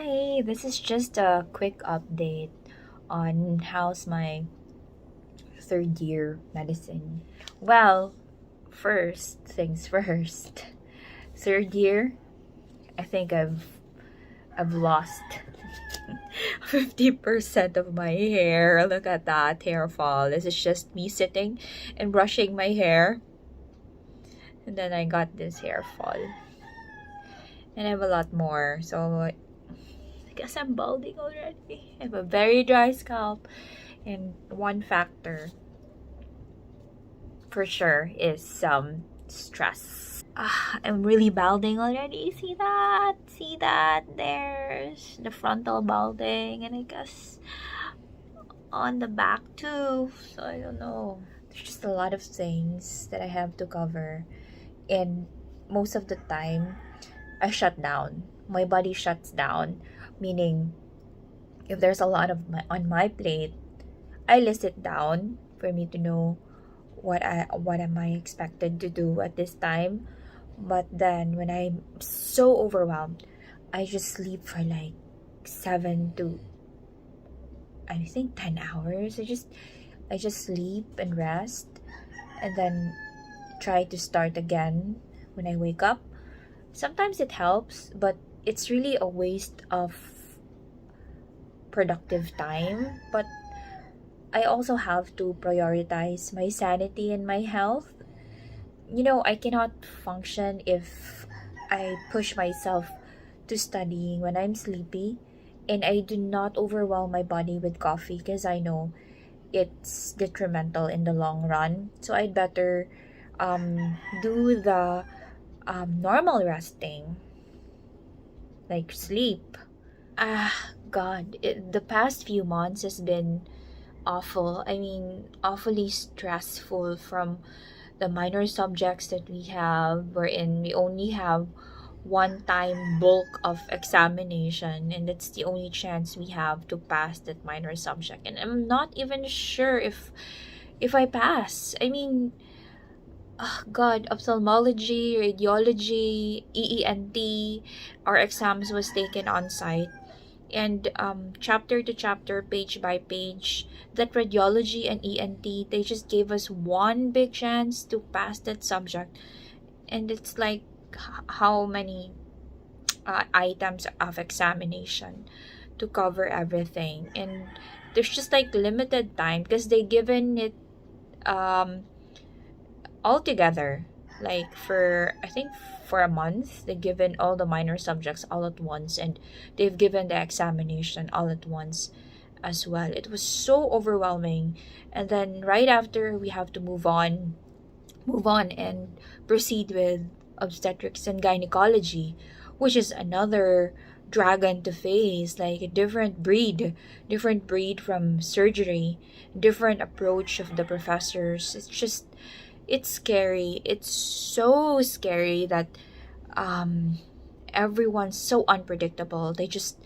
Hi, this is just a quick update on how's my third year medicine. Well, first things first. Third year, I think I've lost 50% of my hair. Look at that hair fall. This is just me sitting and brushing my hair. And then I got this hair fall. And I have a lot more. So I guess I'm balding already. I have a very dry scalp. And one factor for sure is some stress. I'm really balding already. See that? See that? There's the frontal balding, and I guess on the back too. So I don't know. There's just a lot of things that I have to cover, and most of the time, I shut down. My body shuts down, meaning if there's a lot of on my plate, I list it down for me to know what am I expected to do at this time. But then when I'm so overwhelmed, I just sleep for like 7 to I think 10 hours. I just sleep and rest, and then try to start again when I wake up. Sometimes it helps, but it's really a waste of productive time. But I also have to prioritize my sanity and my health. I cannot function if I push myself to studying when I'm sleepy, and I do not overwhelm my body with coffee because I know it's detrimental in the long run. So I'd better do the normal resting, like sleep. God, the past few months has been awful. I mean, awfully stressful from the minor subjects that we have, wherein we only have one time bulk of examination, and that's the only chance we have to pass that minor subject. And I'm not even sure if I pass. I mean, God, ophthalmology, radiology, EENT, our exams was taken on site, and chapter to chapter, page by page, that radiology and ENT, they just gave us one big chance to pass that subject, and it's like how many items of examination to cover everything, and there's just like limited time because they given it um all together, like for I think for a month they given all the minor subjects all at once, and they've given the examination all at once as well. It was so overwhelming, and then right after we have to move on and proceed with obstetrics and gynecology, which is another dragon to face, like a different breed from surgery, different approach of the professors. It's scary. It's so scary that um everyone's so unpredictable. They just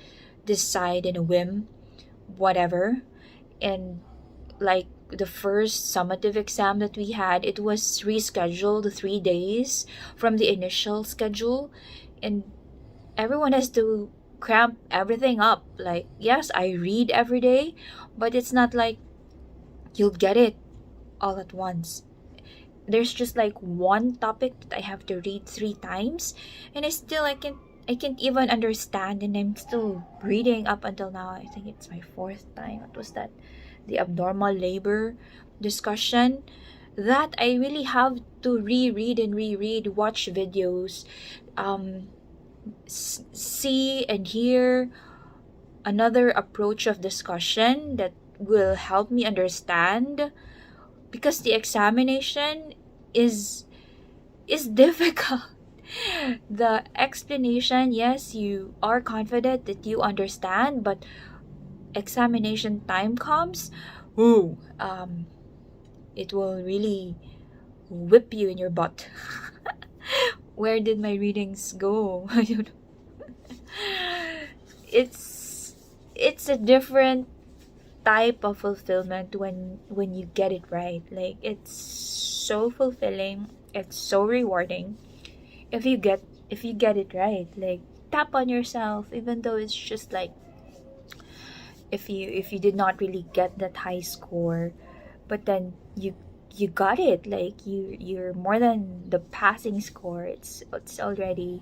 decide in a whim whatever. And like the first summative exam that we had, it was rescheduled 3 days from the initial schedule, and everyone has to cramp everything up. Like, yes, I read every day, but it's not like you'll get it all at once. There's just like one topic that I have to read 3 times, and I can't even understand, and I'm still reading up until now. I think it's my fourth time. What was that? The abnormal labor discussion. That I really have to reread and reread, watch videos, see and hear another approach of discussion that will help me understand, because the examination is difficult. The explanation, yes, you are confident that you understand, but examination time comes, ooh, it will really whip you in your butt. Where did my readings go? I don't know. It's a different type of fulfillment when you get it right. Like, it's so fulfilling, it's so rewarding if you get it right. Like, tap on yourself, even though it's just like if you did not really get that high score, but then you got it, like you're more than the passing score. It's already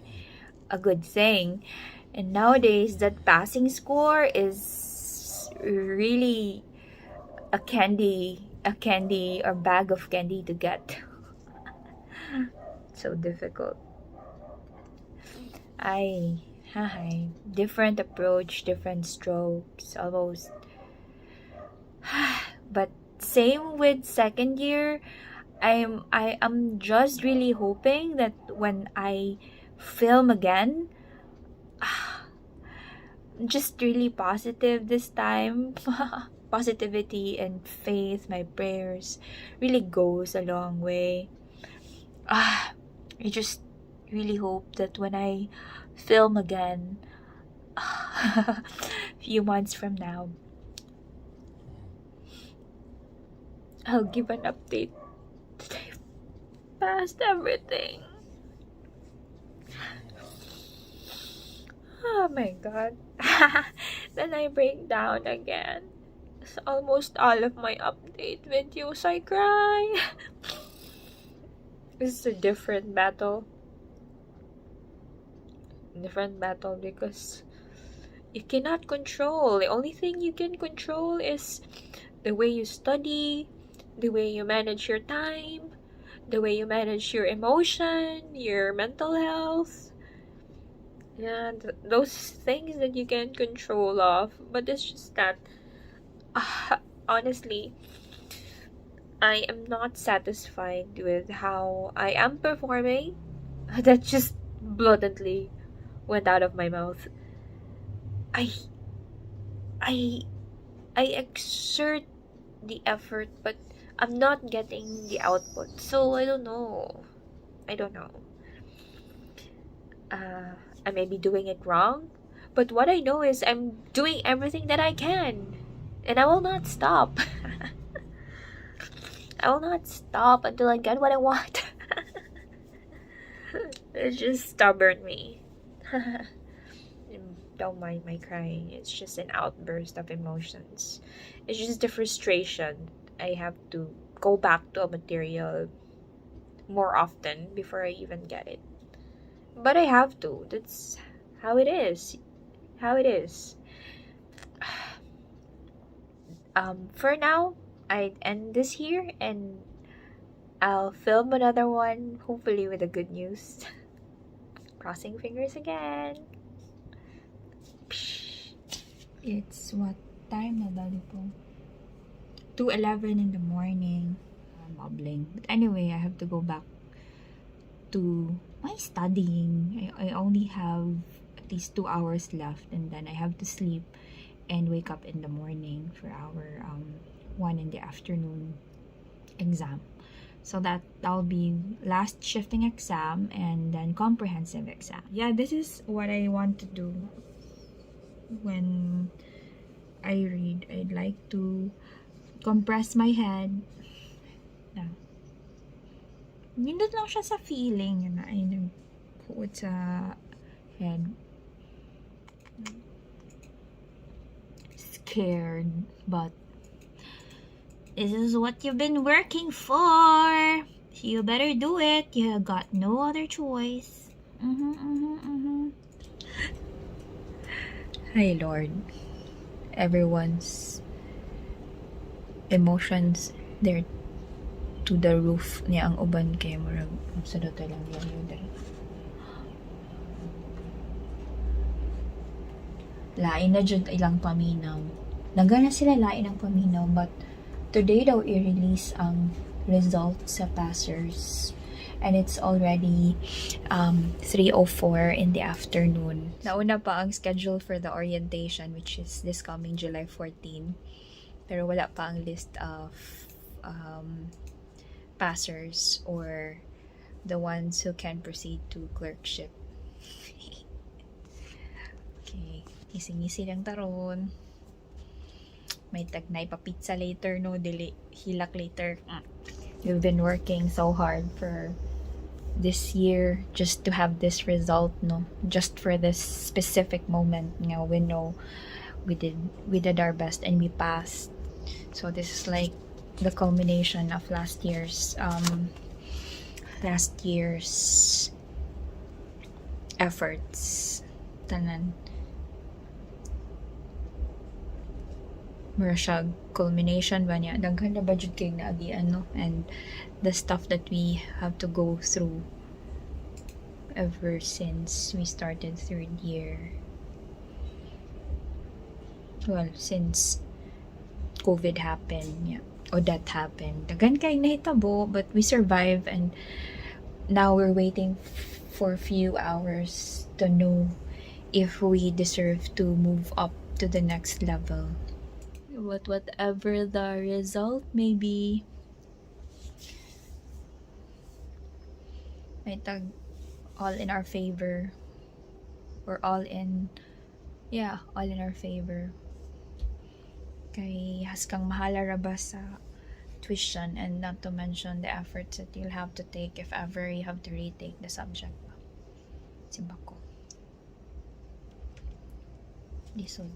a good thing. And nowadays that passing score is really a candy or bag of candy to get. So difficult. I Hi. Different approach, different strokes, almost. But same with second year. I am just really hoping that when I film again, just really positive this time. Positivity and faith, my prayers really goes a long way. I just really hope that when I film again, a few months from now, I'll give an update that I've passed everything. Oh my god. Then I break down again. It's almost all of my update videos I cry. It's a different battle. Different battle because you cannot control. The only thing you can control is the way you study, the way you manage your time, the way you manage your emotion, your mental health. Yeah, those things that you can control of. But it's just that, honestly, I am not satisfied with how I am performing. That just blatantly went out of my mouth. I I I exert the effort, but I'm not getting the output. So I don't know. I don't know. I may be doing it wrong, but what I know is I'm doing everything that I can, and I will not stop. I will not stop until I get what I want. It's just stubborn me. Don't mind my crying. It's just an outburst of emotions. It's just the frustration. I have to go back to a material more often before I even get it. But I have to. That's how it is. How it is. For now, I'd end this here and I'll film another one, hopefully with a good news. Crossing fingers again. It's what time na dali po? 2:11 in the morning. I'm bubbling. But anyway, I have to go back to my studying. I only have at least 2 hours left, and then I have to sleep and wake up in the morning for our 1 in the afternoon exam. So that'll be last shifting exam and then comprehensive exam. Yeah, this is what I want to do when I read. I'd like to compress my head. Na. Nindot lang siya sa feeling na ay nagpuot sa head. Scared, but this is what you've been working for. You better do it. You got no other choice. Hi, Lord. Everyone's emotions, they're to the roof niya ang uban kay murag sa dato lang yun dali. Lain na jud ilang paminaw. Nagana sila lain ang paminaw, but today daw i-release ang result sa passers. And it's already 3:04 in the afternoon. Nauna pa ang schedule for the orientation, which is this coming July 14. Pero wala pa ang list of passers or the ones who can proceed to clerkship. Okay, ising-isi lang taron. May tagnay pa pizza later, no? Dili hilak later. We've been working so hard for this year just to have this result, no, just for this specific moment. We know we did our best and we passed. So this is like the culmination of last year's efforts. Tanan mura siya culmination ba niya, daghan na budget kay naagian, no, and the stuff that we have to go through ever since we started third year. Well, since COVID happened, yeah, Odette happened, daghan kay nahitabo, but we survived, and now we're waiting for a few hours to know if we deserve to move up to the next level. But whatever the result may be, may tag all in our favor, or all in our favor. Kay haskang mahala ra ba sa tuition, and not to mention the efforts that you'll have to take if ever you have to retake the subject. Simba ko. Lisod.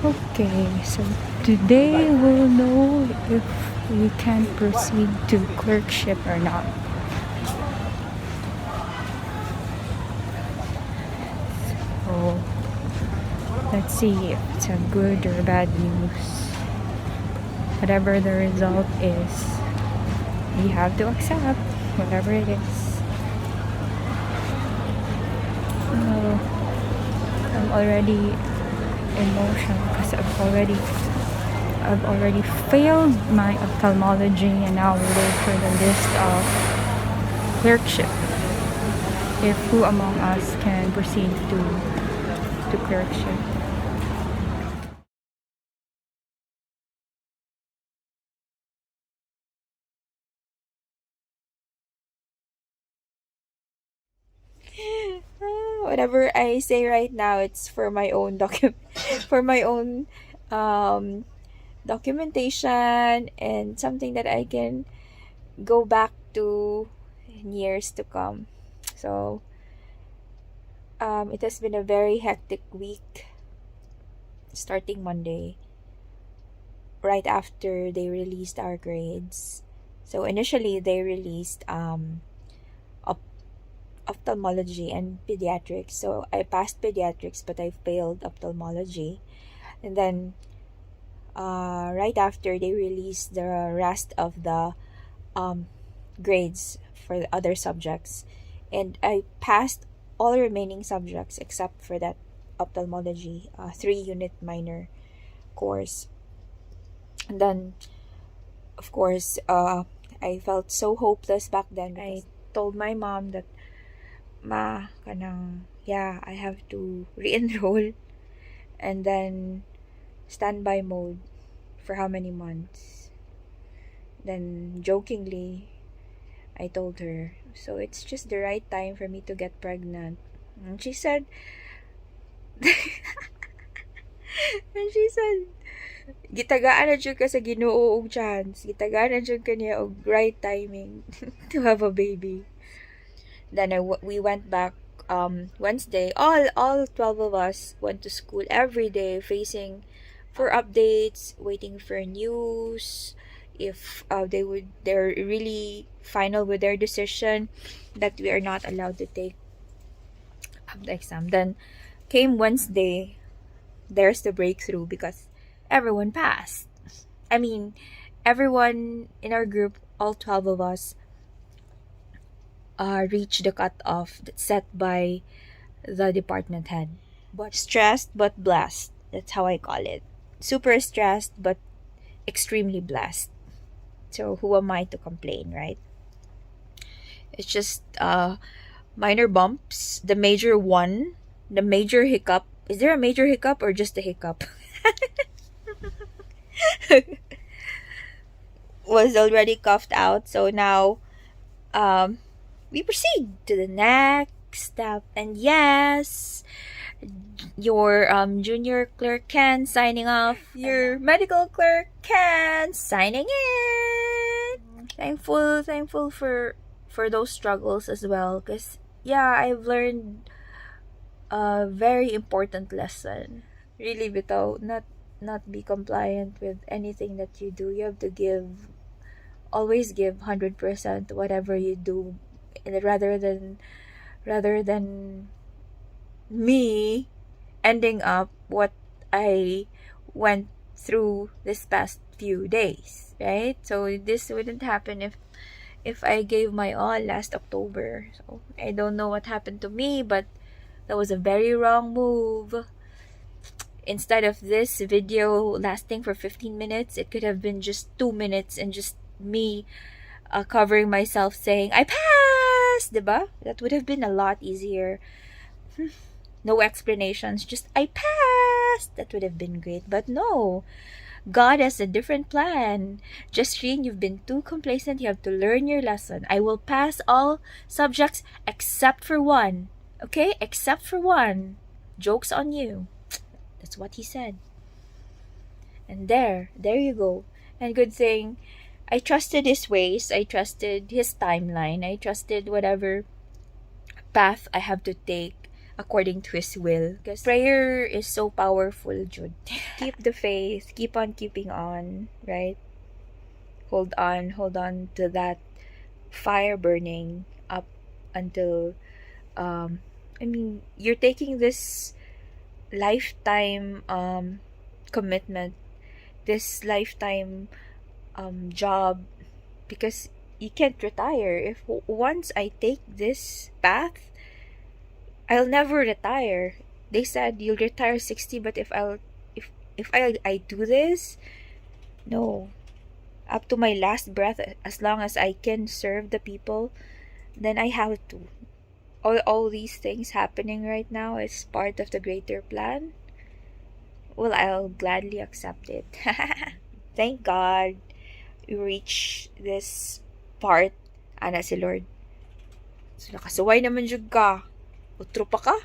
Okay, so today we'll know if we can proceed to clerkship or not. So let's see if it's a good or bad news. Whatever the result is, we have to accept whatever it is. I'm already emotional because I've already failed my ophthalmology, and now we wait for the list of clerkship. If who among us can proceed to clerkship. Whatever I say right now, it's for my own documentation, and something that I can go back to in years to come. So it has been a very hectic week, starting Monday, right after they released our grades. So initially they released ophthalmology and pediatrics. So I passed pediatrics, but I failed ophthalmology. And then right after, they released the rest of the grades for the other subjects, and I passed all remaining subjects except for that ophthalmology 3-unit minor course. And then, of course, I felt so hopeless back then. I told my mom that, ma, I have to re-enroll and then standby mode for how many months. Then jokingly, I told her, so it's just the right time for me to get pregnant. And she said, gitagaan na jud ka sa Ginoo og chance. Gitagaan na jud ka niya og right timing to have a baby. Then we went back Wednesday. All 12 of us went to school every day, facing for updates, waiting for news, if they're really final with their decision that we are not allowed to take the exam. Then came Wednesday, there's the breakthrough because everyone passed. I mean, everyone in our group, all 12 of us, reached the cutoff set by the department head. But stressed but blessed. That's how I call it. Super stressed but extremely blessed. So who am I to complain, right? It's just minor bumps. The major hiccup. Is there a major hiccup or just a hiccup? Was already coughed out. So now we proceed to the next step. And yes, Your junior clerk Ken signing off. Your medical clerk Ken signing in. Thankful for those struggles as well. Cause yeah, I've learned a very important lesson. Really, bitaw, not be compliant with anything that you do. You have to always give 100% whatever you do, and rather than me ending up what I went through this past few days, right? So this wouldn't happen if I gave my all last October. So I don't know what happened to me, but that was a very wrong move. Instead of this video lasting for 15 minutes, it could have been just 2 minutes and just me covering myself saying, I passed! Diba? That would have been a lot easier. No explanations, just I passed! That would have been great. But no, God has a different plan. Justine, you've been too complacent. You have to learn your lesson. I will pass all subjects except for one. Okay? Except for one. Joke's on you. That's what he said. And there you go. And good thing I trusted his ways. I trusted his timeline. I trusted whatever path I have to take according to his will. Because prayer is so powerful, Jude. Keep the faith. Keep on keeping on, right? Hold on to that fire burning up until you're taking this lifetime commitment, this lifetime job, because you can't retire. If once I take this path, I'll never retire. They said you'll retire 60, but if I do this, no, up to my last breath, as long as I can serve the people, then I have to. All these things happening right now is part of the greater plan. Well, I'll gladly accept it. Thank God we reach this part. Ana si Lord. So, nakasuway naman jud ka. Utro pa ka?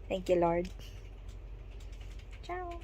Thank you, Lord. Ciao.